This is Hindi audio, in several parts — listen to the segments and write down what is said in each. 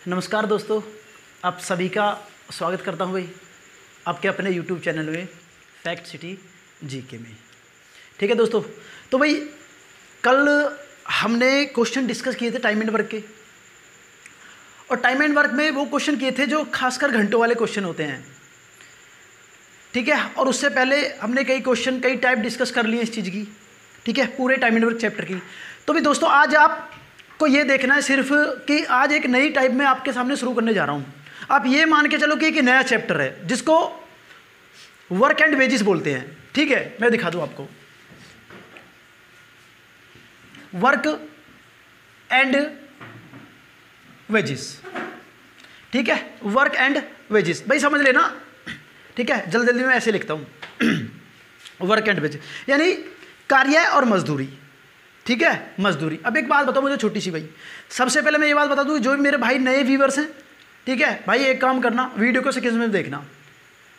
नमस्कार दोस्तों, आप सभी का स्वागत करता हूँ भाई आपके अपने YouTube चैनल में फैक्ट सिटी जीके में। ठीक है दोस्तों, तो भाई कल हमने क्वेश्चन डिस्कस किए थे टाइम एंड वर्क के, और टाइम एंड वर्क में वो क्वेश्चन किए थे जो खासकर घंटों वाले क्वेश्चन होते हैं। ठीक है, और उससे पहले हमने कई टाइप डिस्कस कर लिए इस चीज़ की। ठीक है, पूरे टाइम एंड वर्क चैप्टर की। तो भी दोस्तों आज आपको ये देखना है सिर्फ कि आज एक नई टाइप में आपके सामने शुरू करने जा रहा हूँ। आप ये मान के चलो कि एक नया चैप्टर है जिसको वर्क एंड वेजेस बोलते हैं। ठीक है, मैं दिखा दूँ आपको वर्क एंड वेजेस। ठीक है, वर्क एंड वेजेस भाई समझ लेना। ठीक है, जल्दी जल्दी में ऐसे लिखता हूँ वर्क एंड वेजेस यानी कार्य और मजदूरी। ठीक है, मजदूरी। अब एक बात बताओ मुझे छोटी सी भाई, सबसे पहले मैं ये बात बता दूँ जो मेरे भाई नए व्यूवर्स हैं, ठीक है भाई एक काम करना, वीडियो को सेकंड में देखना।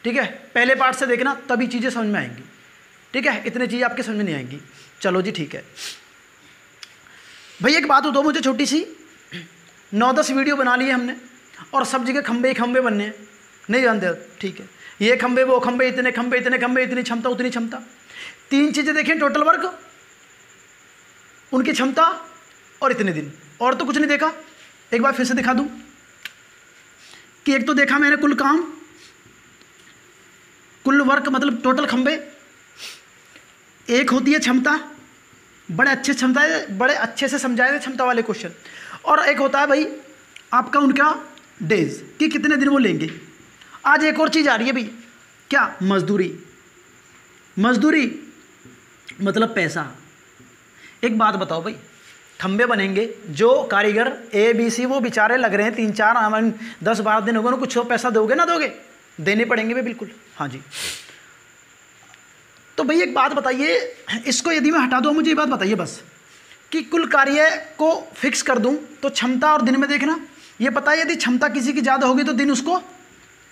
ठीक है, पहले पार्ट से देखना तभी चीज़ें समझ में आएंगी। ठीक है, इतने चीज़ें आपके समझ में नहीं आएंगी। चलो जी ठीक है भाई, एक बात बताओ मुझे छोटी सी, 9-10 वीडियो बना लिए हमने और सब जगह खंबे खंबे बनने हैं, नहीं जानते। ठीक है, ये खंबे वो खंबे, इतने खंबे इतने खंबे, इतनी क्षमता उतनी क्षमता। 3 चीज़ें देखें, टोटल वर्क, उनकी क्षमता और इतने दिन, और तो कुछ नहीं देखा। एक बार फिर से दिखा दूं कि एक तो देखा मैंने कुल काम, कुल वर्क मतलब टोटल खंबे, एक होती है क्षमता, बड़े अच्छे से समझाए थे क्षमता वाले क्वेश्चन, और एक होता है भाई आपका उनका डेज कि कितने दिन वो लेंगे। आज एक और चीज़ आ रही है भाई, क्या? मजदूरी। मजदूरी मतलब पैसा। एक बात बताओ भाई, खंबे बनेंगे जो कारीगर ABC वो बेचारे लग रहे हैं 3-4 10-12 दिन हो गए, कुछ पैसा दोगे ना दोगे? देने पड़ेंगे भाई, बिल्कुल। हाँ जी। तो भाई एक बात बताइए, इसको यदि मैं हटा दूँ, मुझे ये बात बताइए बस कि कुल कार्य को फिक्स कर दूं तो क्षमता और दिन में देखना, ये पता है यदि क्षमता किसी की ज़्यादा होगी तो दिन उसको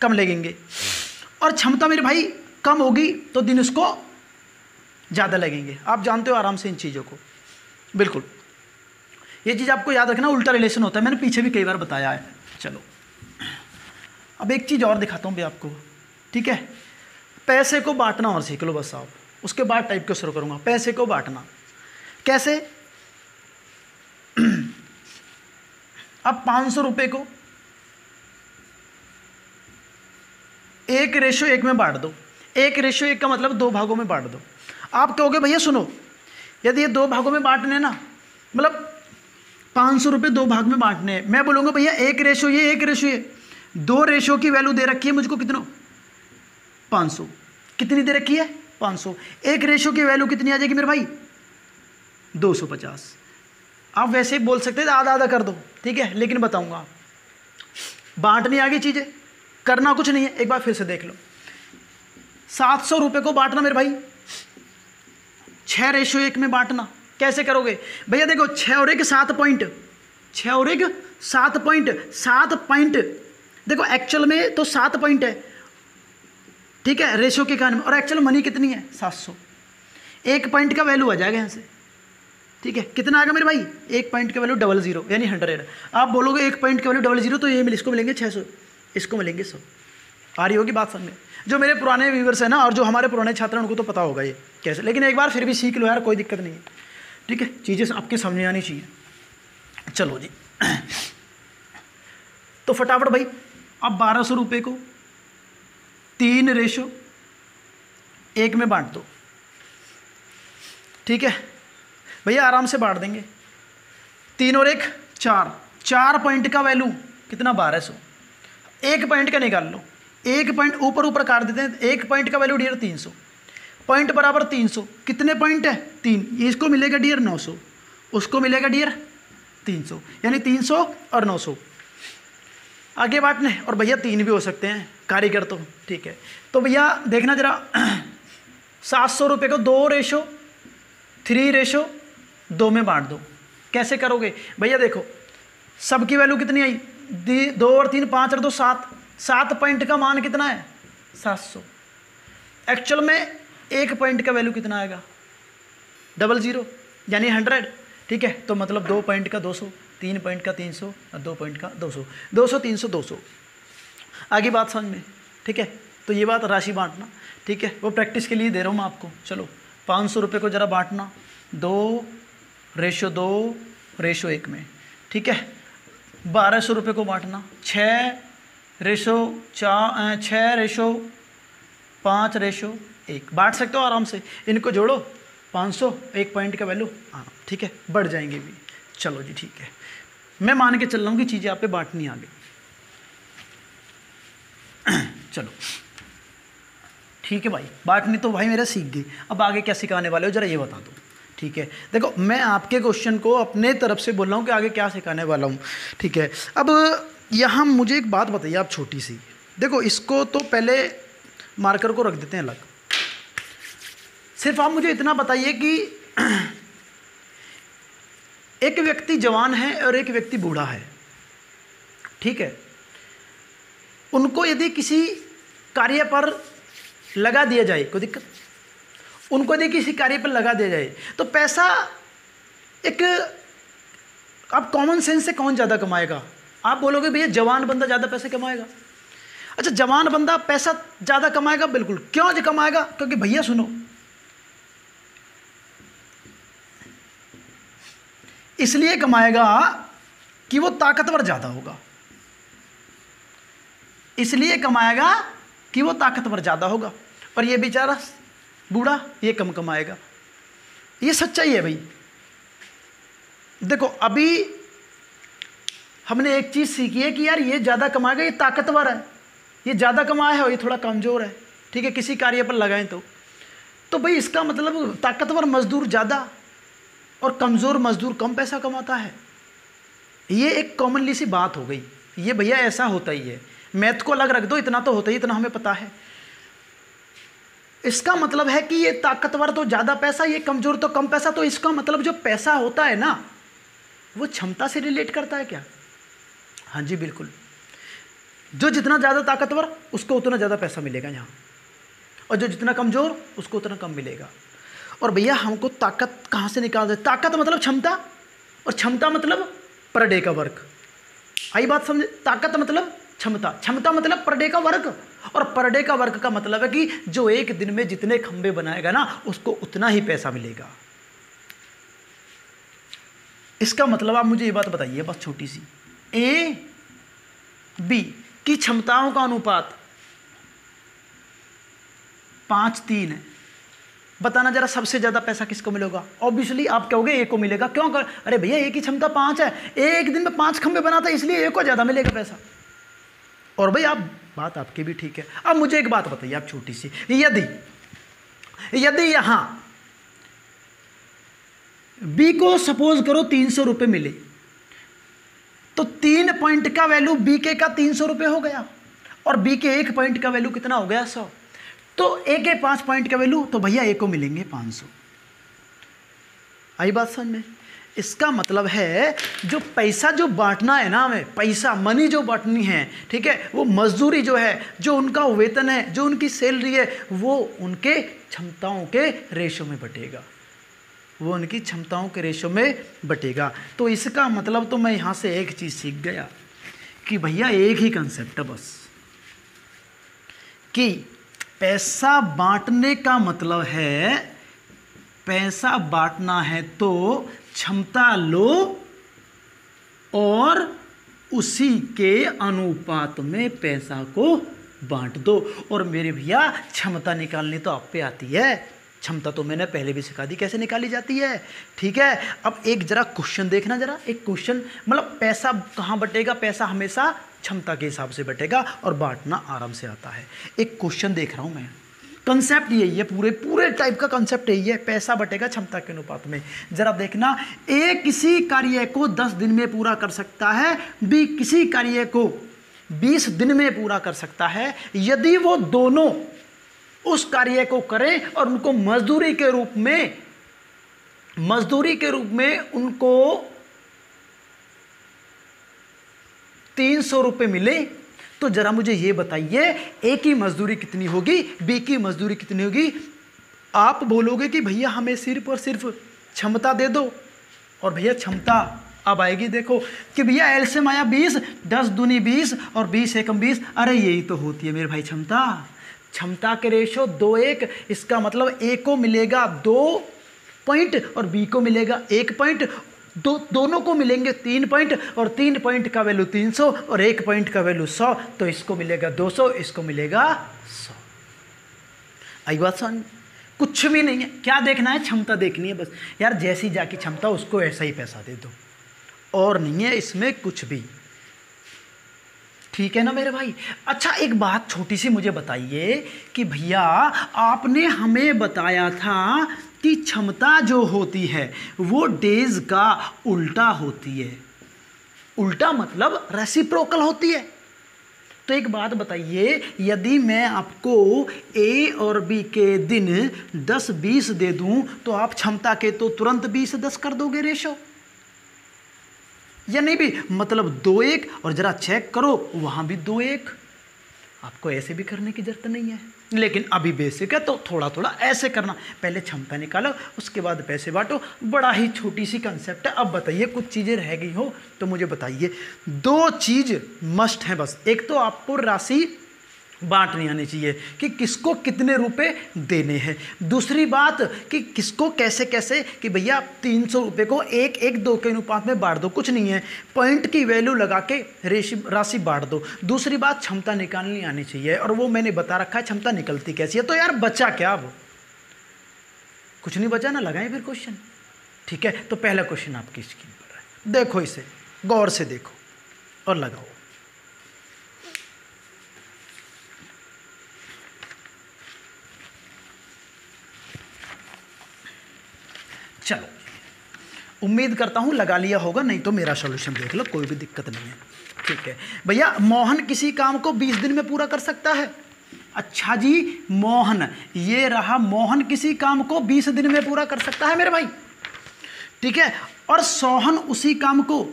कम लगेंगे, और क्षमता मेरे भाई कम होगी तो दिन उसको ज़्यादा लगेंगे। आप जानते हो आराम से इन चीज़ों को, बिल्कुल। ये चीज़ आपको याद रखना, उल्टा रिलेशन होता है, मैंने पीछे भी कई बार बताया है। चलो अब एक चीज़ और दिखाता हूँ भाई आपको। ठीक है, पैसे को बांटना और सीख लो बस आप, उसके बाद टाइप को शुरू करूँगा। पैसे को बांटना कैसे? अब 500 रुपये को 1:1 में बांट दो। 1:1 का मतलब 2 भागों में बांट दो। आप कहोगे भैया सुनो, यदि ये 2 भागों में बांटने ना, मतलब 500 रुपये 2 भाग में बांटने हैं, मैं बोलूँगा भैया 1:1 2 रेशो की वैल्यू दे रखी है मुझको, कितना? 500। कितनी दे रखी है? 500। 1 रेशो की वैल्यू कितनी आ जाएगी मेरे भाई? 250। आप वैसे ही बोल सकते हैं आधा आधा कर दो, ठीक है, लेकिन बताऊंगा बांटनी आ गई चीज़ें, करना कुछ नहीं है। एक बार फिर से देख लो, 700 रुपये को बांटना मेरे भाई 6:1 में बांटना। कैसे करोगे भैया? देखो 6 और 1 7 पॉइंट, 6 और 1 7 पॉइंट। देखो एक्चुअल में तो 7 पॉइंट है, ठीक है, रेशो के कारण, और एक्चुअल मनी कितनी है? 700। 1 पॉइंट का वैल्यू आ जाएगा यहाँ से। ठीक है, कितना आएगा मेरे भाई? 1 पॉइंट का वैल्यू 00 यानी 100। आप बोलोगे 1 पॉइंट का वैल्यू 00 तो ये इसको मिलेंगे 600, इसको मिलेंगे 100। आ रही होगी बात समझ में? जो मेरे पुराने व्यूवर्स हैं ना, और जो हमारे पुराने छात्र हैं, उनको तो पता होगा ये कैसे, लेकिन एक बार फिर भी सीख लो यार, कोई दिक्कत नहीं है। ठीक है, चीज़ें आपके समझ आनी चाहिए। चलो जी तो फटाफट भाई, अब 1200 रुपये को 3:1 में बांट दो। ठीक है भैया, आराम से बांट देंगे। 3 और 1 4 पॉइंट का वैल्यू कितना? 1200। 1 पॉइंट का निकाल लो, 1 पॉइंट ऊपर काट देते हैं। 1 पॉइंट का वैल्यू डियर 300, पॉइंट बराबर 300। कितने पॉइंट है? 3। इसको मिलेगा डियर 900, उसको मिलेगा डियर 300, यानी 300 और 900 आगे बांटने। और भैया 3 भी हो सकते हैं कारीगर तो। ठीक है, तो भैया देखना जरा 700 रुपये को 2:3:2 में बांट दो। कैसे करोगे भैया? देखो सबकी वैल्यू कितनी आई? 2 और 3 5 और 2 7। 7 पॉइंट का मान कितना है? 700। एक्चुअल में 1 पॉइंट का वैल्यू कितना आएगा? 00 यानी 100। ठीक है, तो मतलब 2 पॉइंट का 200, 3 पॉइंट का 300 और 2 पॉइंट का 200, 200 300 200। आगे बात समझ में, ठीक है। तो ये बात राशि बांटना, ठीक है, वो प्रैक्टिस के लिए दे रहा हूँ मैं आपको। चलो 500 रुपये को ज़रा बांटना 2:2:1 में, ठीक है। 1200 रुपये को बांटना 6:5:1 बांट सकते हो आराम से। इनको जोड़ो 500, 1 पॉइंट का वैल्यू, हाँ ठीक है, बढ़ जाएंगे भी। चलो जी ठीक है, मैं मान के चल रहा हूँ कि चीज़ें आप पे बांटनी आ गई। चलो ठीक है भाई, बांटनी तो भाई मेरा सीख गई। अब आगे क्या सिखाने वाले हो ज़रा ये बता दो, ठीक है। देखो मैं आपके क्वेश्चन को अपने तरफ से बोल रहा हूँ कि आगे क्या सिखाने वाला हूँ, ठीक है। अब यहाँ मुझे एक बात बताइए आप छोटी सी, देखो इसको तो पहले मार्कर को रख देते हैं अलग। सिर्फ आप मुझे इतना बताइए कि एक व्यक्ति जवान है और एक व्यक्ति बूढ़ा है, ठीक है। उनको यदि किसी कार्य पर लगा दिया जाए, कोई दिक्कत, उनको यदि किसी कार्य पर लगा दिया जाए तो पैसा एक, आप कॉमन सेंस से कौन ज़्यादा कमाएगा? आप बोलोगे भैया जवान बंदा ज़्यादा पैसे कमाएगा। अच्छा जवान बंदा पैसा ज़्यादा कमाएगा, बिल्कुल। क्यों जो कमाएगा? क्योंकि भैया सुनो, इसलिए कमाएगा कि वो ताकतवर ज़्यादा होगा, इसलिए कमाएगा कि वो ताकतवर ज़्यादा होगा। और ये बेचारा बूढ़ा ये कम कमाएगा। ये सच्चाई है भाई। देखो अभी हमने एक चीज़ सीखी है कि यार ये ज़्यादा कमाएगा, ये ताकतवर है, ये ज़्यादा कमाया है और ये थोड़ा कमज़ोर है, ठीक है। किसी कार्य पर लगाएं तो भाई इसका मतलब ताकतवर मजदूर ज़्यादा और कमज़ोर मजदूर कम पैसा कमाता है। ये एक कॉमनली सी बात हो गई, ये भैया ऐसा होता ही है। मैथ को अलग रख दो, इतना तो होता ही, इतना हमें पता है। इसका मतलब है कि ये ताकतवर तो ज़्यादा पैसा, ये कमज़ोर तो कम पैसा। तो इसका मतलब जो पैसा होता है ना वो क्षमता से रिलेट करता है क्या? हाँ जी बिल्कुल। जो जितना ज़्यादा ताकतवर उसको उतना ज़्यादा पैसा मिलेगा यहाँ, और जो जितना कमज़ोर उसको उतना कम मिलेगा। और भैया हमको ताकत कहाँ से निकाल दे? ताकत मतलब क्षमता, और क्षमता मतलब पर डे का वर्क। आई बात समझे? ताकत मतलब क्षमता, क्षमता मतलब पर डे का वर्क, और पर डे का वर्क का मतलब है कि जो एक दिन में जितने खंबे बनाएगा ना उसको उतना ही पैसा मिलेगा। इसका मतलब आप मुझे ये बात बताइए बस छोटी सी, ए बी की क्षमताओं का अनुपात 5:3 है। बताना जरा सबसे ज़्यादा पैसा किसको मिलेगा? ऑब्वियसली आप कहोगे ए को मिलेगा। क्यों? अरे भैया ए की क्षमता 5 है, एक दिन में 5 खंबे बनाता है, इसलिए ए को ज़्यादा मिलेगा पैसा। और भाई आप बात आपकी भी ठीक है। अब मुझे एक बात बताइए आप छोटी सी, यदि यहां बी को सपोज करो 300 रुपये मिले, तो 3 पॉइंट का वैल्यू बी के का 300 रुपये हो गया, और बी के 1 पॉइंट का वैल्यू कितना हो गया? 100। तो ए के 5 पॉइंट का वैल्यू, तो भैया ए को मिलेंगे 500। आई बात समझ में? इसका मतलब है जो पैसा जो बांटना है ना, हमें पैसा मनी जो बांटनी है, ठीक है, वो मजदूरी जो है, जो उनका वेतन है, जो उनकी सैलरी है, वो उनके क्षमताओं के रेशो में बटेगा, वो उनकी क्षमताओं के रेशो में बटेगा। तो इसका मतलब तो मैं यहाँ से एक चीज़ सीख गया कि भैया एक ही कंसेप्ट है बस, कि पैसा बांटने का मतलब है, पैसा बांटना है तो क्षमता लो और उसी के अनुपात में पैसा को बांट दो। और मेरे भैया क्षमता निकालनी तो आप पे आती है, क्षमता तो मैंने पहले भी सिखा दी कैसे निकाली जाती है, ठीक है। अब एक जरा क्वेश्चन देखना, जरा एक क्वेश्चन, मतलब पैसा कहाँ बटेगा? पैसा हमेशा क्षमता के हिसाब से बटेगा और बांटना आराम से आता है। एक क्वेश्चन देख रहा हूँ मैं, कंसेप्ट यही है, पूरे टाइप का कंसेप्ट यही है, पैसा बटेगा क्षमता के अनुपात में। जरा देखना, ए किसी कार्य को 10 दिन में पूरा कर सकता है, बी किसी कार्य को 20 दिन में पूरा कर सकता है। यदि वो दोनों उस कार्य को करें और उनको मजदूरी के रूप में उनको 300 रुपये मिले, तो जरा मुझे ये बताइए ए की मजदूरी कितनी होगी, बी की मजदूरी कितनी होगी? आप बोलोगे कि भैया हमें सिर्फ और सिर्फ क्षमता दे दो, और भैया क्षमता अब आएगी देखो कि भैया एलसीएम आया 20, 10 दूनी 20 और 20 एकम 20। अरे यही तो होती है मेरे भाई क्षमता। क्षमता के रेशो 2:1, इसका मतलब ए को मिलेगा 2 पॉइंट और बी को मिलेगा 1 पॉइंट। दोनों को मिलेंगे 3 पॉइंट और 3 पॉइंट का वैल्यू 300 और 1 पॉइंट का वैल्यू 100, तो इसको मिलेगा 200, इसको मिलेगा 100। आई बात समझ? कुछ भी नहीं है, क्या देखना है? क्षमता देखनी है बस यार। जैसी जाकी क्षमता उसको ऐसा ही पैसा दे दो, और नहीं है इसमें कुछ भी। ठीक है ना मेरे भाई? अच्छा एक बात छोटी सी मुझे बताइए कि भैया आपने हमें बताया था कि क्षमता जो होती है वो डेज का उल्टा होती है। उल्टा मतलब रेसिप्रोकल होती है। तो एक बात बताइए, यदि मैं आपको ए और बी के दिन 10-20 दे दूं तो आप क्षमता के तो तुरंत 20-10 कर दोगे रेशो, या नहीं भी? मतलब 2:1, और जरा चेक करो वहां भी 2:1। आपको ऐसे भी करने की जरूरत नहीं है, लेकिन अभी बेसिक है तो थोड़ा थोड़ा ऐसे करना। पहले क्षमता निकालो, उसके बाद पैसे बांटो। बड़ा ही छोटी सी कंसेप्ट है। अब बताइए कुछ चीज़ें रह गई हो तो मुझे बताइए। 2 चीज़ मस्ट है बस। एक तो आपको राशि बांटनी आनी चाहिए कि किसको कितने रुपए देने हैं। दूसरी बात कि किसको कैसे कैसे, कि भैया 300 रुपये को 1:2 के अनुपात में बांट दो, कुछ नहीं है, पॉइंट की वैल्यू लगा के राशि बांट दो। दूसरी बात क्षमता निकालनी आनी चाहिए, और वो मैंने बता रखा है क्षमता निकलती कैसी है। तो यार बचा क्या? अब कुछ नहीं बचा ना, लगाएं फिर क्वेश्चन। ठीक है, तो पहला क्वेश्चन आपकी स्क्रीन पर है, देखो इसे गौर से देखो और लगाओ। चलो उम्मीद करता हूं लगा लिया होगा, नहीं तो मेरा सॉल्यूशन देख लो, कोई भी दिक्कत नहीं है। ठीक है भैया, मोहन किसी काम को 20 दिन में पूरा कर सकता है। अच्छा जी, मोहन, ये रहा, मोहन किसी काम को 20 दिन में पूरा कर सकता है मेरे भाई। ठीक है, और सोहन उसी काम को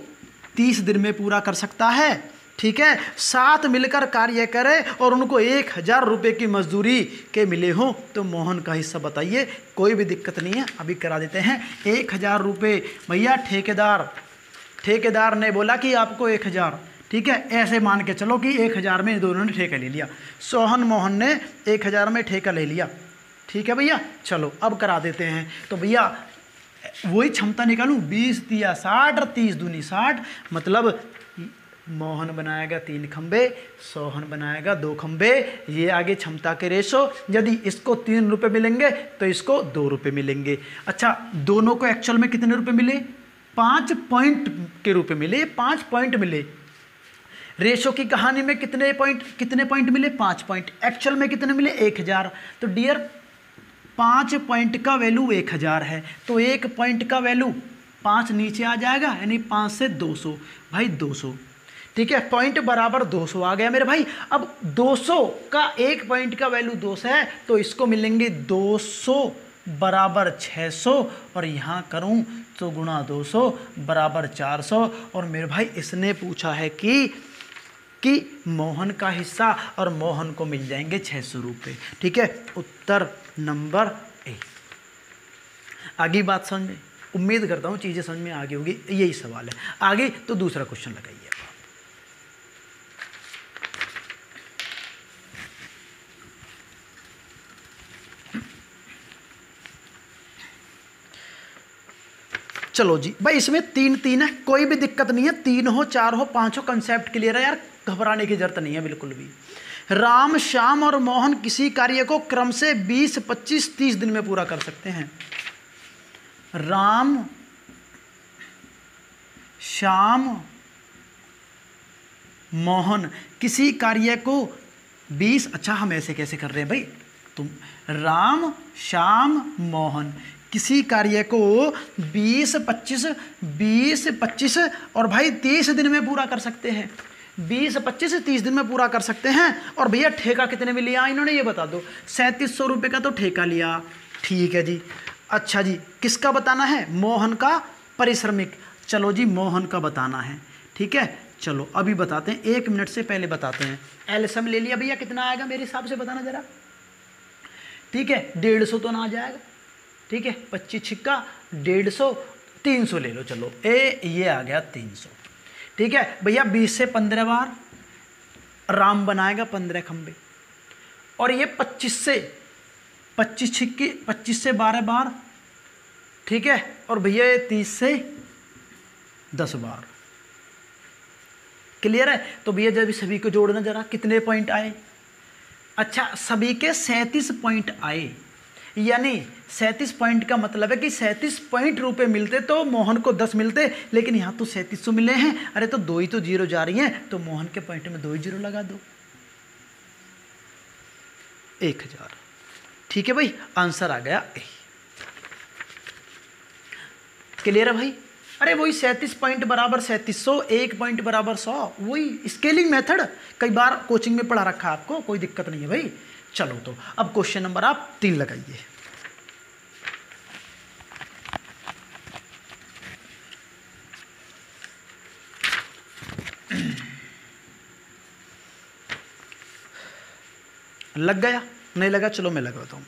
30 दिन में पूरा कर सकता है। ठीक है, साथ मिलकर कार्य करें और उनको 1000 रुपये की मजदूरी के मिले हों तो मोहन का हिस्सा बताइए। कोई भी दिक्कत नहीं है, अभी करा देते हैं। 1000 रुपये भैया ठेकेदार ने बोला कि आपको 1000। ठीक है, ऐसे मान के चलो कि 1000 में दोनों ने ठेका ले लिया। सोहन मोहन ने 1000 में ठेका ले लिया। ठीक है भैया, चलो अब करा देते हैं। तो भैया वही क्षमता निकालूं, 20 दिया 60 और 30 दूनी 60, मतलब मोहन बनाएगा 3 खंबे, सोहन बनाएगा 2 खंबे। ये आगे क्षमता के रेशो। यदि इसको 3 रुपये मिलेंगे तो इसको 2 रुपये मिलेंगे। अच्छा, दोनों को एक्चुअल में कितने रुपये मिले? 5 पॉइंट के रुपये मिले, 5 पॉइंट मिले। रेशो की कहानी में कितने पॉइंट मिले? 5 पॉइंट। एक्चुअल में कितने मिले? 1000। तो डियर 5 पॉइंट का वैल्यू 1000 है, तो 1 पॉइंट का वैल्यू 5 नीचे आ जाएगा, यानी 5 से 200 भाई 200। ठीक है, पॉइंट बराबर 200 आ गया मेरे भाई। अब 200 का 1 पॉइंट का वैल्यू 200 है, तो इसको मिलेंगे 200 बराबर 600, और यहाँ करूँ तो गुणा 200 बराबर 400। और मेरे भाई इसने पूछा है कि मोहन का हिस्सा, और मोहन को मिल जाएंगे 600 रुपये। ठीक है, उत्तर नंबर ए। आगे बात समझ में? उम्मीद करता हूँ चीज़ें समझ में आगे होगी। यही सवाल है आगे, तो दूसरा क्वेश्चन लगाइए। चलो जी भाई, इसमें 3 है, कोई भी दिक्कत नहीं है। 3 हो, 4 हो, 5 हो, कंसेप्ट क्लियर है यार, घबराने की जरूरत नहीं है बिल्कुल भी। राम, श्याम और मोहन किसी कार्य को क्रम से 20, 25, 30 दिन में पूरा कर सकते हैं। राम, श्याम, मोहन किसी कार्य को 20, अच्छा हम ऐसे कैसे कर रहे हैं भाई, तुम राम, श्याम, मोहन किसी कार्य को 20, 25 और भाई 30 दिन में पूरा कर सकते हैं। 20, 25, 30 दिन में पूरा कर सकते हैं। और भैया ठेका कितने में लिया इन्होंने, ये बता दो। 3700 रुपये का तो ठेका लिया। ठीक है जी। अच्छा जी, किसका बताना है? मोहन का पारिश्रमिक। चलो जी, मोहन का बताना है। ठीक है, चलो अभी बताते हैं, 1 मिनट से पहले बताते हैं। एलसीएम ले लिया भैया, कितना आएगा मेरे हिसाब से बताना जरा। ठीक है, 150 तो ना आ जाएगा। ठीक है, 25 छिक्का 150, 300 ले लो, चलो ये आ गया 300। ठीक है भैया, 20 से 15 बार राम बनाएगा 15 खंबे, और ये 25 से 12 बार, ठीक है, और भैया ये 30 से 10 बार। क्लियर है? तो भैया जब सभी को जोड़ना जरा, कितने पॉइंट आए? अच्छा, सभी के 37 पॉइंट आए, यानी 37 पॉइंट का मतलब है कि 37 पॉइंट रुपए मिलते तो मोहन को 10 मिलते, लेकिन यहाँ तो 3700 मिले हैं। अरे तो 2 ही तो जीरो जा रही हैं, तो मोहन के पॉइंट में 2 ही जीरो लगा दो, 1000। ठीक है भाई, आंसर आ गया ए। क्लियर है भाई? अरे वही 37 पॉइंट बराबर 3700, 1 पॉइंट बराबर 100, वही स्केलिंग मेथड कई बार कोचिंग में पढ़ा रखा है आपको, कोई दिक्कत नहीं है भाई। चलो तो अब क्वेश्चन नंबर आप 3 लगाइए। लग गया? नहीं लगा? चलो मैं लगाता हूँ।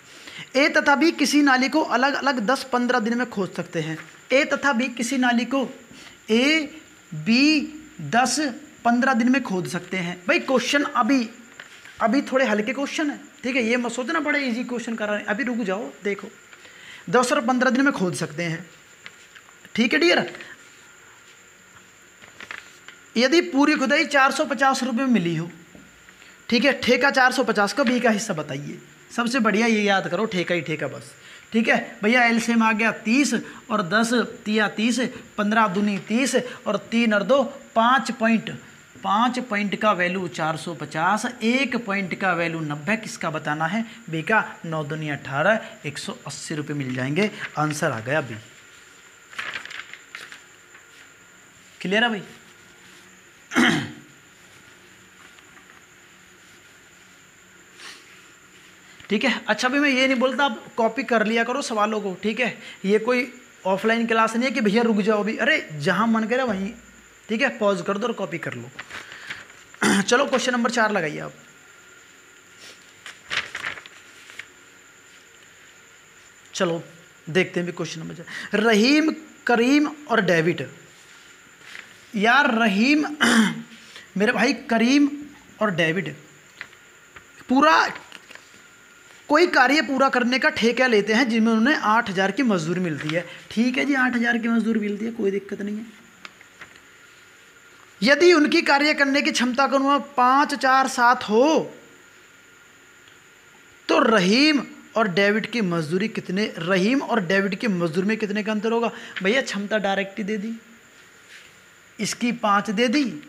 ए तथा बी किसी नाली को अलग अलग 10-15 दिन में खोद सकते हैं। ए तथा बी किसी नाली को ए बी 10-15 दिन में खोद सकते हैं। भाई क्वेश्चन अभी थोड़े हल्के क्वेश्चन है, ठीक है, ये मत सोचना बड़े इजी क्वेश्चन कर रहे हैं, अभी रुक जाओ, देखो 10 और 15 दिन में खोद सकते हैं। ठीक है डियर, यदि पूरी खुदाई 450 रुपये में मिली हो, ठीक है, ठेका 450 का, बी का हिस्सा बताइए। सबसे बढ़िया ये याद करो, ठेका ही ठेका बस। ठीक है भैया, एलसीएम आ गया 30 और 10 तिया 30, 15 दूनी 30 और 3 और 2 5 पॉइंट। 5 पॉइंट का वैल्यू 450, 1 पॉइंट का वैल्यू 90, किसका बताना है? बी का। 9 दूनी 18, 180 रुपये मिल जाएंगे। आंसर आ गया बी। क्लियर है भाई? ठीक है। अच्छा भी मैं ये नहीं बोलता आप कॉपी कर लिया करो सवालों को, ठीक है, ये कोई ऑफलाइन क्लास नहीं है कि भैया रुक जाओ अभी, अरे जहां मन करे वहीं, ठीक है, पॉज कर दो और कॉपी कर लो। चलो क्वेश्चन नंबर 4 लगाइए आप। चलो देखते हैं भी क्वेश्चन नंबर 4। रहीम, करीम और डेविड। यार रहीम मेरे भाई, करीम और डेविड पूरा कोई कार्य पूरा करने का ठेका लेते हैं जिनमें उन्हें 8000 की मजदूरी मिलती है। ठीक है जी, 8000 की मजदूरी मिलती है, कोई दिक्कत नहीं है। यदि उनकी कार्य करने की क्षमता का अनुमान 5, 4, 7 हो तो रहीम और डेविड की मजदूरी कितने, रहीम और डेविड की मजदूरी में कितने का अंतर होगा? भैया क्षमता डायरेक्ट ही दे दी, इसकी 5 दे दी,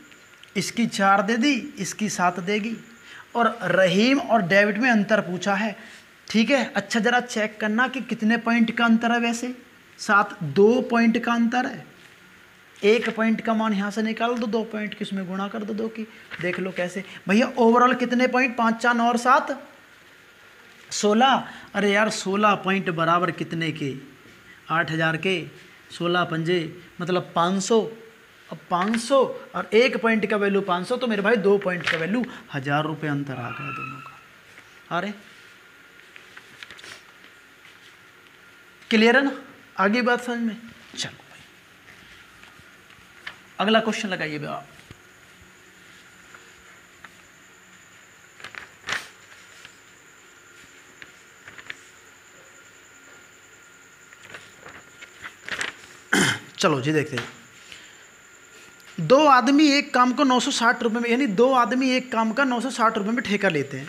इसकी 4 दे दी, इसकी 7 देगी, और रहीम और डेविड में अंतर पूछा है। ठीक है, अच्छा जरा चेक करना कि कितने पॉइंट का अंतर है। वैसे 2 पॉइंट का अंतर है। 1 पॉइंट का मान यहाँ से निकाल दो, 2 पॉइंट की उसमें गुणा कर दो 2 की, देख लो कैसे। भैया ओवरऑल कितने पॉइंट? 5, 4, 9 और 7 16। अरे यार 16 पॉइंट बराबर कितने के? 8000 के। 16 पंजे मतलब 500। अब 500 और 1 पॉइंट का वैल्यू 500, तो मेरे भाई 2 पॉइंट का वैल्यू 1000 रुपये अंतर आ गया दोनों का। अरे क्लियर है ना? आगे बात समझ में? चलो भाई अगला क्वेश्चन लगाइए भैया। चलो जी देखते हैं। 2 आदमी एक काम को 960 रुपये में, यानी 2 आदमी एक काम का 960 रुपये में ठेका लेते हैं।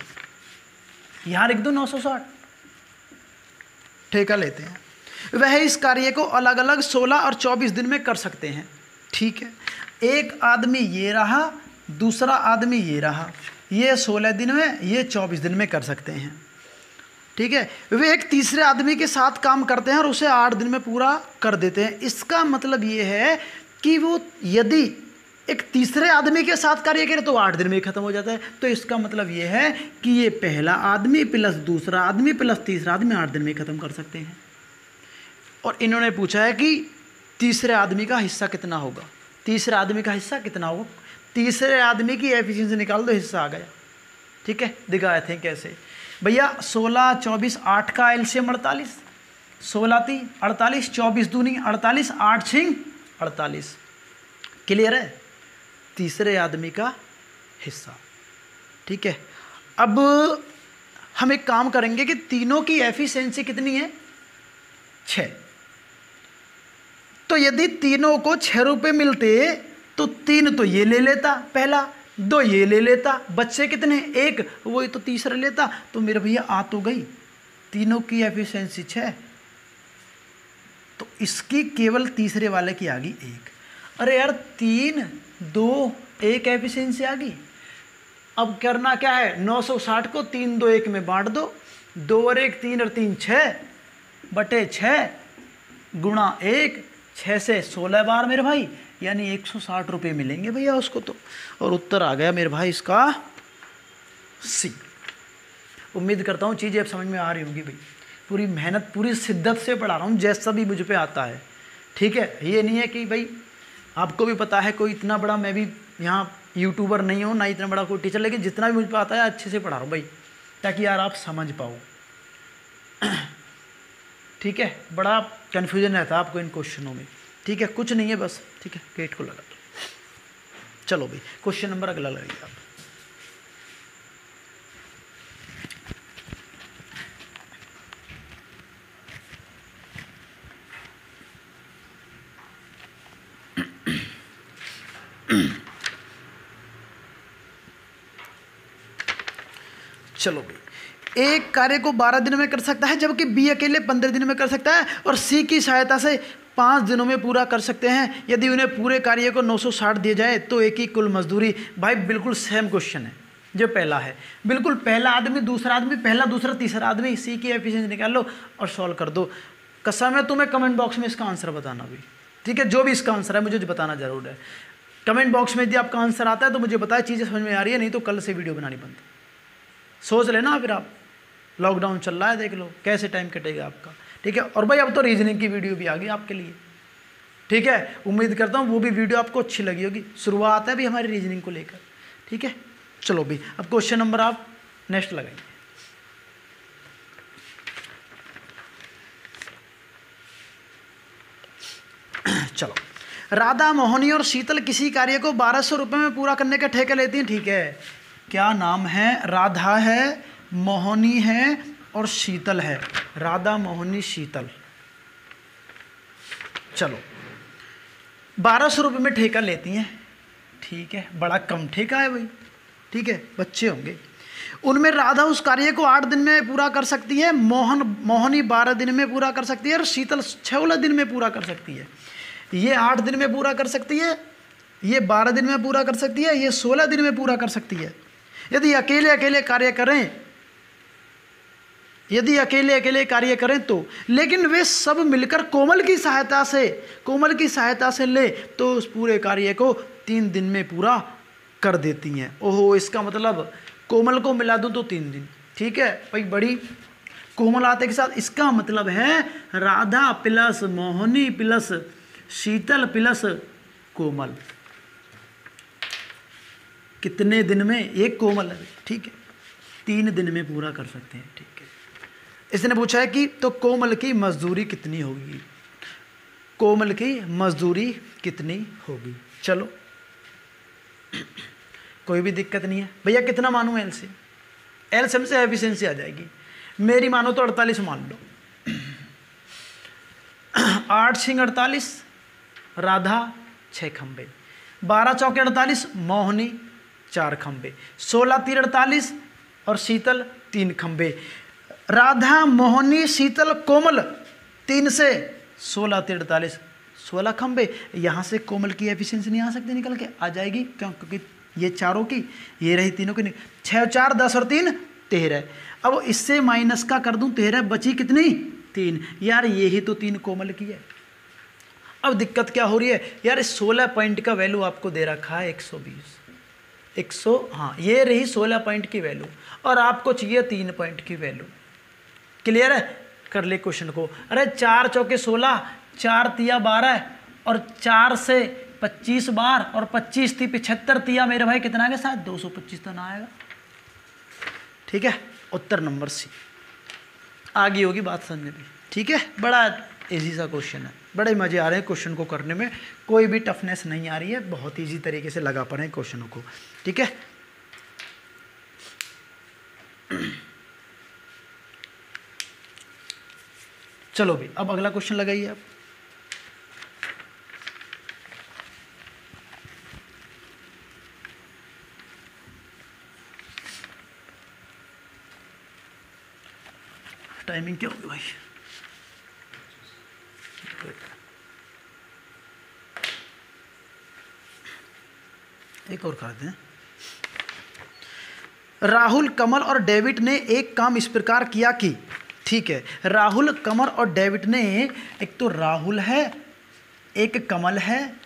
यार 1, 2, 960 ठेका लेते हैं। वह इस कार्य को अलग अलग 16 और 24 दिन में कर सकते हैं। ठीक है, एक आदमी ये रहा, दूसरा आदमी ये रहा, ये 16 दिन में, ये 24 दिन में कर सकते हैं। ठीक है, वे एक तीसरे आदमी के साथ काम करते हैं और उसे 8 दिन में पूरा कर देते हैं। इसका मतलब ये है कि वो यदि एक तीसरे आदमी के साथ कार्य करे तो 8 दिन में ही खत्म हो जाता है। तो इसका मतलब ये है कि ये पहला आदमी प्लस दूसरा आदमी प्लस तीसरा आदमी 8 दिन में ही खत्म कर सकते हैं। और इन्होंने पूछा है कि तीसरे आदमी का हिस्सा कितना होगा, तीसरे आदमी का हिस्सा कितना होगा। तीसरे आदमी की एफिशिएंसी निकाल दो, हिस्सा आ गया। ठीक है, दिखाए थे कैसे भैया। 16, 24, 8 का एलसीएम 48, 16 × 3 48, 24 दूनी 48, 8 × 6 48। क्लियर है? तीसरे आदमी का हिस्सा। ठीक है, अब हम एक काम करेंगे कि तीनों की एफिशिएंसी कितनी है? 6। तो यदि तीनों को 6 रुपये मिलते तो 3 तो ये ले लेता पहला, 2 ये ले लेता, बच्चे कितने? 1, वही तो तीसरा लेता। तो मेरे भैया आ तो गई, तीनों की एफिशिएंसी 6, तो इसकी केवल तीसरे वाले की आ गई 1। अरे यार 3, 2, 1 एफिशिएंसी आ गई। अब करना क्या है? 960 को 3, 2, 1 में बांट दो। 2 और 1 3 और 3 6 बटे 6 गुणा 1, 6 से 16 बार मेरे भाई, यानी 160 रुपये मिलेंगे भैया उसको तो। और उत्तर आ गया मेरे भाई इसका सी। उम्मीद करता हूँ चीज़ें अब समझ में आ रही होंगी भाई। पूरी मेहनत पूरी शिद्दत से पढ़ा रहा हूँ, जैसा भी मुझ पे आता है। ठीक है, ये नहीं है कि भाई आपको भी पता है कोई इतना बड़ा, मैं भी यहाँ यूट्यूबर नहीं हूँ ना इतना बड़ा कोई टीचर, लेकिन जितना भी मुझ पे आता है अच्छे से पढ़ा रहा हूँ भाई, ताकि यार आप समझ पाओ। ठीक है, बड़ा कन्फ्यूजन रहता है आपको इन क्वेश्चनों में। ठीक है, कुछ नहीं है बस। ठीक है, गेट को लगा दो। चलो भाई क्वेश्चन नंबर अगला लगाइए आप। चलो भाई, एक कार्य को 12 दिन में कर सकता है, जबकि बी अकेले 15 दिन में कर सकता है, और सी की सहायता से 5 दिनों में पूरा कर सकते हैं। यदि उन्हें पूरे कार्य को 960 दिया जाए तो एक ही कुल मजदूरी। भाई बिल्कुल सेम क्वेश्चन है जो पहला है, बिल्कुल पहला आदमी दूसरा आदमी, पहला दूसरा तीसरा आदमी, सी की एफिशिएंसी निकाल लो और सॉल्व कर दो। कसम है तुम्हें कमेंट बॉक्स में इसका आंसर बताना भी। ठीक है, जो भी इसका आंसर है मुझे बताना जरूर है। कमेंट बॉक्स में यदि आपका आंसर आता है तो मुझे बताए, चीज़ें समझ में आ रही है, नहीं तो कल से वीडियो बनानी बंद। सोच लेना फिर आप, लॉकडाउन चल रहा है, देख लो कैसे टाइम कटेगा आपका। ठीक है, और भाई अब तो रीजनिंग की वीडियो भी आ गई आपके लिए। ठीक है, उम्मीद करता हूँ वो भी वीडियो आपको अच्छी लगी होगी। शुरुआत है भी हमारी रीजनिंग को लेकर। ठीक है, चलो भी अब क्वेश्चन नंबर आप नेक्स्ट लगाइए। चलो, राधा, मोहनी और शीतल किसी कार्य को 1200 रुपये में पूरा करने का ठेका लेती हैं। ठीक है, क्या नाम है? राधा है, मोहनी है और शीतल है। राधा, मोहनी, शीतल। चलो 1200 रुपये में ठेका लेती हैं। ठीक है, बड़ा कम ठेका है भाई। ठीक है, बच्चे होंगे। उनमें राधा उस कार्य को 8 दिन में पूरा कर सकती है, मोहनी 12 दिन में पूरा कर सकती है और शीतल 16 दिन में पूरा कर सकती है। ये 8 दिन में पूरा कर सकती है, ये 12 दिन में पूरा कर सकती है, ये 16 दिन में पूरा कर सकती है। यदि अकेले अकेले कार्य करें तो, लेकिन वे सब मिलकर कोमल की सहायता से ले तो उस पूरे कार्य को 3 दिन में पूरा कर देती हैं। ओहो, इसका मतलब कोमल को मिला दूं तो 3 दिन। ठीक है भाई, बड़ी कोमल आते के साथ इसका मतलब है राधा प्लस मोहनी प्लस शीतल प्लस कोमल। कितने दिन में? एक कोमल है। ठीक है, 3 दिन में पूरा कर सकते हैं। ठीक है, इसने पूछा है कि तो कोमल की मजदूरी कितनी होगी? कोमल की मजदूरी कितनी होगी? चलो कोई भी दिक्कत नहीं है भैया। कितना मानूं? एलसीएम से एफिशिएंसी आ जाएगी। मेरी मानो तो 48 मान लो। 8 × 48, राधा 6 खंबे, 12 चौके 48, मोहनी 4 खंबे, 16 × 3 48 और शीतल 3 खंबे। राधा, मोहनी, शीतल, कोमल 3 से 16 × 3 48, 16 खंबे। यहाँ से कोमल की एफिशिएंसी नहीं आ सकती, निकल के आ जाएगी। क्यों? क्योंकि ये चारों की, ये रही तीनों की। 6 और 4 10 और 3 13। अब इससे माइनस का कर दूं 13, बची कितनी? 3। यार यही तो 3 कोमल की है। अब दिक्कत क्या हो रही है यार? 16 पॉइंट का वैल्यू आपको दे रखा है 120, हाँ ये रही 16 पॉइंट की वैल्यू, और आपको चाहिए 3 पॉइंट की वैल्यू। क्लियर है? कर ले क्वेश्चन को। अरे 4 चौके 16, 4 तिया 12 और 4 से 25 बार और 25 थी 75 तिया मेरे भाई कितना आएगा? शायद 225 तो ना आएगा। ठीक है, उत्तर नंबर सी। आगे होगी बात समझने में। ठीक है, बड़ा इजी सा क्वेश्चन है, बड़े मज़े आ रहे हैं क्वेश्चन को करने में, कोई भी टफनेस नहीं आ रही है, बहुत इजी तरीके से लगा पा रहे हैं क्वेश्चनों को। ठीक है, चलो भी अब अगला क्वेश्चन लगाइए आप। टाइमिंग क्या होगी भाई? एक और करते हैं। राहुल, कमल और डेविड ने एक काम इस प्रकार किया कि, ठीक है, राहुल, कमल और डेविड ने, एक तो राहुल है, एक कमल है,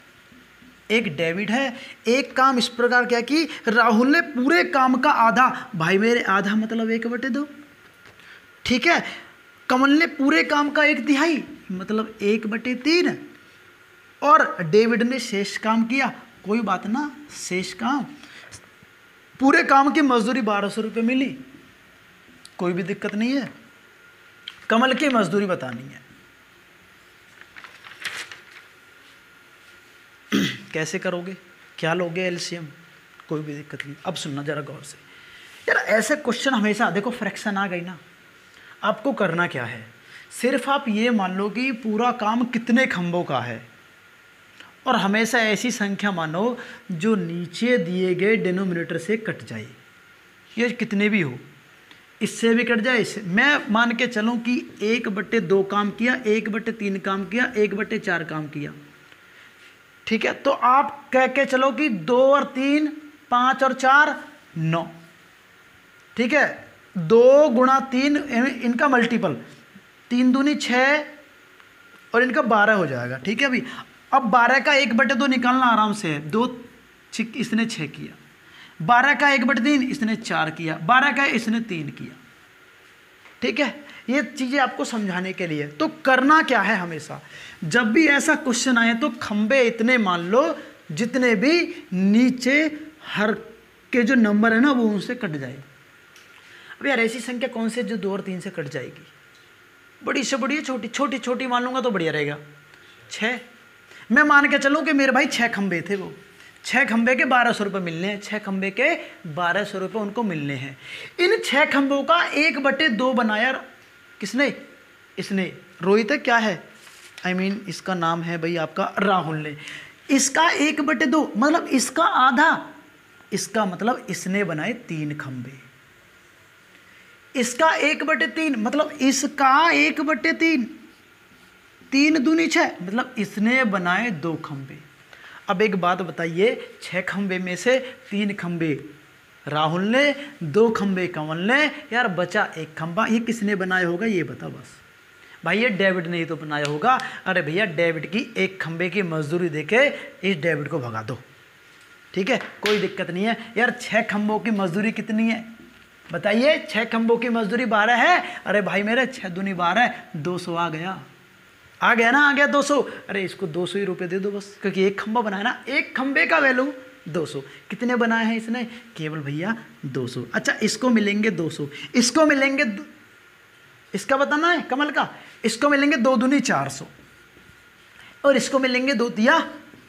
एक डेविड है, एक काम इस प्रकार किया कि राहुल ने पूरे काम का आधा, भाई मेरे आधा मतलब 1/2, ठीक है, कमल ने पूरे काम का 1/3 मतलब 1/3, और डेविड ने शेष काम किया, कोई बात ना, शेष काम, पूरे काम की मजदूरी 1200 रुपये मिली, कोई भी दिक्कत नहीं है, कमल की मजदूरी बतानी है। कैसे करोगे, क्या लोगे एलसीएम, कोई भी दिक्कत नहीं। अब सुनना जरा गौर से यार, ऐसे क्वेश्चन हमेशा देखो, फ्रैक्शन आ गई ना, आपको करना क्या है, सिर्फ आप ये मान लो कि पूरा काम कितने खंभों का है, और हमेशा ऐसी संख्या मानो जो नीचे दिए गए डिनोमिनेटर से कट जाए, ये कितने भी हो, इससे भी कट जाए, इससे, मैं मान के चलूँ कि 1/2 काम किया, 1/3 काम किया, 1/4 काम किया, ठीक है, तो आप कह के चलो कि 2 और 3, 5 और 4, 9, ठीक है, 2 × 3 इनका मल्टीपल, 3 दूनी 6 और इनका 12 हो जाएगा। ठीक है अभी, अब 12 का 1/2 निकालना आराम से है, 2 इसने 6 किया, 12 का 1/3 इसने 4 किया, 12 का इसने 3 किया। ठीक है, ये चीज़ें आपको समझाने के लिए। तो करना क्या है, हमेशा जब भी ऐसा क्वेश्चन आए तो खंबे इतने मान लो जितने भी नीचे हर के जो नंबर है ना वो उनसे कट जाए। अब यार ऐसी संख्या कौन से जो 2 और 3 से कट जाएगी, बड़ी से बड़ी, छोटी छोटी छोटी मान लूँगा तो बढ़िया रहेगा। 6 मैं मान के चलूँ कि मेरे भाई 6 खंबे थे, वो 6 खंबे के 1200 रुपये मिलने हैं, 6 खंबे के 1200 रुपये उनको मिलने हैं। इन 6 खंबों का 1/2 बनाया किसने, इसने, रोहित है, क्या है, I mean, इसका नाम है भाई आपका राहुल ने, इसका 1/2 मतलब इसका आधा, इसका मतलब इसने बनाए 3 खंबे, इसका 1/3 मतलब इसका 1/3, 3 दूनी 6 मतलब इसने बनाए 2 खंबे। अब एक बात बताइए, 6 खंबे में से 3 खंबे राहुल ने, 2 खंबे कमल ने, यार बचा 1 खंबा, ये किसने बनाया होगा ये बता बस। भाई ये डेविड ने ही तो बनाया होगा। अरे भैया डेविड की 1 खंबे की मजदूरी देके इस डेविड को भगा दो, ठीक है, कोई दिक्कत नहीं है। यार 6 खंबों की मजदूरी कितनी है बताइए, 6 खंबों की मजदूरी 12 है। अरे भाई मेरे 6 दूनी 12, 200 आ गया ना, आ गया 200। अरे इसको 200 ही रुपये दे दो बस, क्योंकि 1 खंबा बनाया ना, 1 खंबे का वैल्यू 200। कितने बनाए हैं इसने, केवल भैया 200। अच्छा इसको मिलेंगे 200, इसको मिलेंगे, इसका बताना है कमल का, इसको मिलेंगे 2 दूनी 400 और इसको मिलेंगे 2 तिया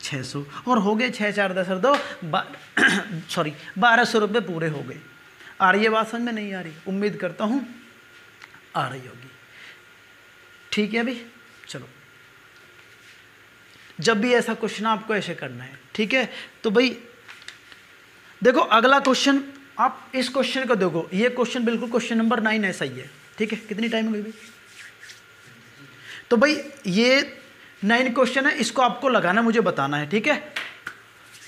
600 और हो गए 6 4 10 2 सॉरी 1200 रुपये पूरे हो गए। आ रही है बात समझ में, नहीं आ रही, उम्मीद करता हूँ आ रही होगी। ठीक है अभी चलो, जब भी ऐसा क्वेश्चन आपको ऐसे करना है, ठीक है। तो भाई देखो अगला क्वेश्चन, आप इस क्वेश्चन को देखो, ये क्वेश्चन बिल्कुल क्वेश्चन नंबर 9 ऐसा ही है, ठीक है। कितनी टाइम हो गई भाई, तो भाई ये 9 क्वेश्चन है, इसको आपको लगाना मुझे बताना है, ठीक है।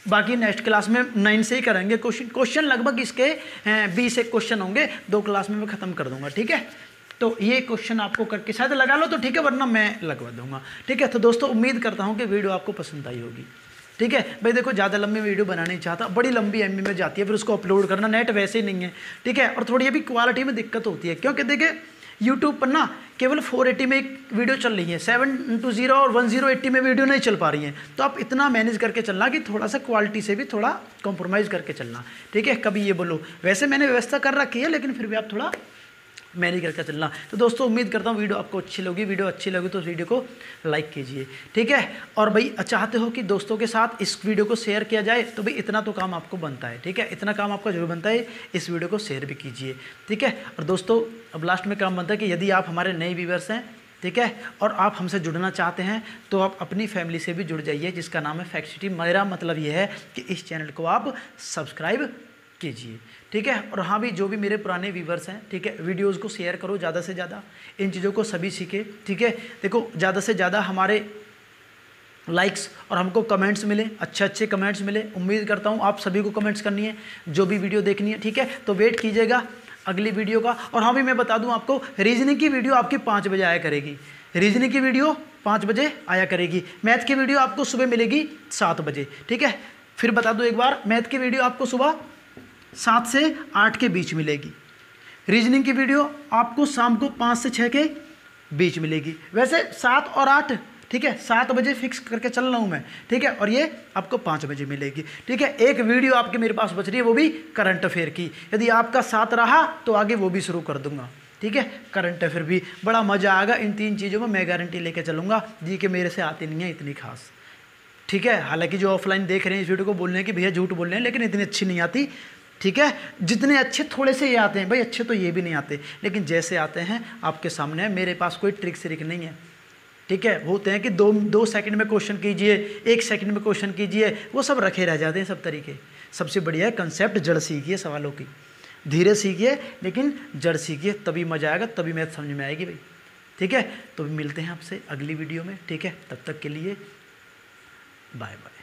बाकी नेक्स्ट क्लास में 9 से ही करेंगे क्वेश्चन लगभग इसके 20 एक क्वेश्चन होंगे, 2 क्लास में मैं ख़त्म कर दूंगा, ठीक है। तो ये क्वेश्चन आपको करके शायद लगा लो तो ठीक है, वरना मैं लगवा दूंगा, ठीक है। तो दोस्तों उम्मीद करता हूँ कि वीडियो आपको पसंद आई होगी, ठीक है। भाई देखो ज़्यादा लंबी वीडियो बनाना नहीं चाहता, बड़ी लंबी एमबी में जाती है, फिर उसको अपलोड करना, नेट वैसे ही नहीं है, ठीक है। और थोड़ी अभी क्वालिटी में दिक्कत होती है, क्योंकि देखिए यूट्यूब पर ना केवल 480 में एक वीडियो चल रही है, 720 और 1080 में वीडियो नहीं चल पा रही हैं। तो आप इतना मैनेज करके चलना कि थोड़ा सा क्वालिटी से भी थोड़ा कॉम्प्रोमाइज़ करके चलना, ठीक है। कभी ये बोलो, वैसे मैंने व्यवस्था कर रखी है लेकिन फिर भी आप थोड़ा मैं नहीं करके चलना। तो दोस्तों उम्मीद करता हूँ वीडियो आपको अच्छी लगी। वीडियो अच्छी लगी तो वीडियो को लाइक कीजिए, ठीक है। और भाई चाहते हो कि दोस्तों के साथ इस वीडियो को शेयर किया जाए तो भाई इतना तो काम आपको बनता है, ठीक है। इतना काम आपका जरूर बनता है, इस वीडियो को शेयर भी कीजिए, ठीक है। और दोस्तों अब लास्ट में काम बनता है कि यदि आप हमारे नए व्यूअर्स हैं, ठीक है, और आप हमसे जुड़ना चाहते हैं तो आप अपनी फैमिली से भी जुड़ जाइए जिसका नाम है फैक्ट सिटी। मेरा मतलब ये है कि इस चैनल को आप सब्सक्राइब कीजिए, ठीक है। और हाँ भी जो भी मेरे पुराने व्यूवर्स हैं, ठीक है, वीडियोज़ को शेयर करो ज़्यादा से ज़्यादा, इन चीज़ों को सभी सीखे, ठीक है। देखो ज़्यादा से ज़्यादा हमारे लाइक्स और हमको कमेंट्स मिले, अच्छे कमेंट्स मिले। उम्मीद करता हूँ आप सभी को कमेंट्स करनी है जो भी वीडियो देखनी है, ठीक है। तो वेट कीजिएगा अगली वीडियो का। और हाँ भी मैं बता दूँ आपको, रीजनिंग की वीडियो आपकी 5 बजे आया करेगी। रीजनिंग की वीडियो 5 बजे आया करेगी। मैथ की वीडियो आपको सुबह मिलेगी 7 बजे, ठीक है। फिर बता दूँ एक बार, मैथ की वीडियो आपको सुबह 7 से 8 के बीच मिलेगी। रीजनिंग की वीडियो आपको शाम को 5 से 6 के बीच मिलेगी। वैसे 7 और 8, ठीक है, 7 बजे फिक्स करके चल रहा हूँ मैं, ठीक है। और ये आपको 5 बजे मिलेगी, ठीक है। एक वीडियो आपके मेरे पास बच रही है, वो भी करंट अफेयर की। यदि आपका साथ रहा तो आगे वो भी शुरू कर दूंगा, ठीक है। करंट अफेयर भी बड़ा मज़ा आएगा। इन 3 चीज़ों में मैं गारंटी लेके चलूँगा जी कि मेरे से आती नहीं है इतनी खास, ठीक है। हालांकि जो ऑफलाइन देख रहे हैं इस वीडियो को बोल रहे हैं कि भैया झूठ बोल रहे हैं, लेकिन इतनी अच्छी नहीं आती, ठीक है। जितने अच्छे थोड़े से ये आते हैं भाई, अच्छे तो ये भी नहीं आते, लेकिन जैसे आते हैं आपके सामने है। मेरे पास कोई ट्रिक श्रिक नहीं है, ठीक है। होते हैं कि 2 सेकंड में क्वेश्चन कीजिए, 1 सेकंड में क्वेश्चन कीजिए, वो सब रखे रह जाते हैं सब तरीके। सबसे बढ़िया है कंसेप्ट जड़ सीखिए सवालों की, धीरे सीखिए लेकिन जड़ सीखिए, तभी मजा आएगा, तभी मैथ समझ में आएगी भाई, ठीक है। तो मिलते हैं आपसे अगली वीडियो में, ठीक है। तब तक के लिए बाय बाय।